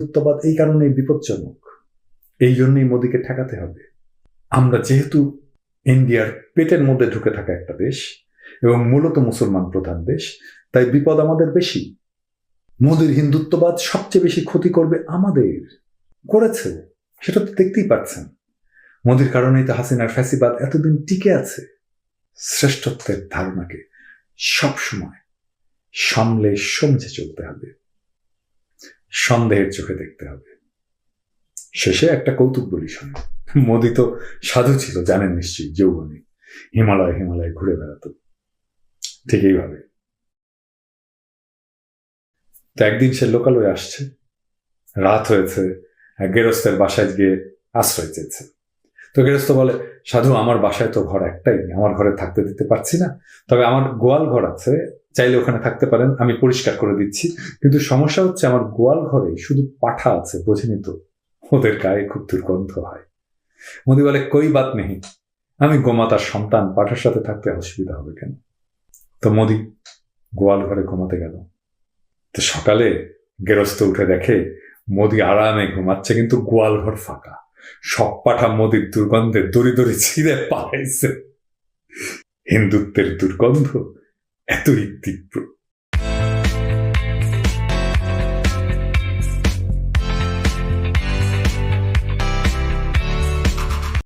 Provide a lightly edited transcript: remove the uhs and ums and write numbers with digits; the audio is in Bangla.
হিন্দুত্ববাদ এই কারণেই বিপজ্জনক, এই জন্যই মোদীকে ঠেকাতে হবে। আমরা যেহেতু ইন্ডিয়ার পেটের মধ্যে ঢুকে থাকা একটা দেশ এবং মূলত মুসলমান প্রধান দেশ, তাই বিপদ আমাদের বেশি। মোদীর হিন্দুত্ববাদ সবচেয়ে বেশি ক্ষতি করবে আমাদের, করেছে, সেটা তো দেখতেই পাচ্ছেন। মোদীর কারণেই তো হাসিনার ফ্যাসিবাদ এতদিন টিকে আছে। শ্রেষ্ঠত্বের ধারণাকে সবসময় সামলে সমঝে চলতে হবে, সন্দেহের চোখে দেখতে হবে। শেষে একটা কৌতুক বলি শোনে। মোদী তো সাধু ছিল, জানেন নিশ্চয়ই, যৌবনে হিমালয়ে ঘুরে বেড়াতো। ঠিক এইভাবে তো একদিন সে লোকালয়ে আসছে, রাত হয়েছে, গেরস্তের বাসায় গিয়ে আশ্রয় চেয়েছে। তো গেরস্ত বলে, সাধু আমার বাসায় তো ঘর একটাই, আমার ঘরে থাকতে দিতে পারছি না, তবে আমার গোয়াল ঘর আছে, চাইলে ওখানে থাকতে পারেন, আমি পরিষ্কার করে দিচ্ছি। কিন্তু সমস্যা হচ্ছে আমার গোয়াল ঘরে শুধু পাঠা আছে, বোঝেনি তো, ওদের গায়ে খুব দুর্গন্ধ হয়। মোদী বলে, কই বাত নেই, আমি গোমাতার সন্তান, পাঠার সাথে থাকতে অসুবিধা হবে কেন? তো মোদী গোয়াল ঘরে ঘুমাতে গেল। তো সকালে গেরস্ত উঠে দেখে মোদী আরামে ঘুমাচ্ছে, কিন্তু গোয়াল ঘর ফাঁকা। সব পাঠা মোদীর দুর্গন্ধে দড়ি দড়ি ছিঁড়ে পালাইছে। হিন্দুত্বের দুর্গন্ধ এতই তীব্র।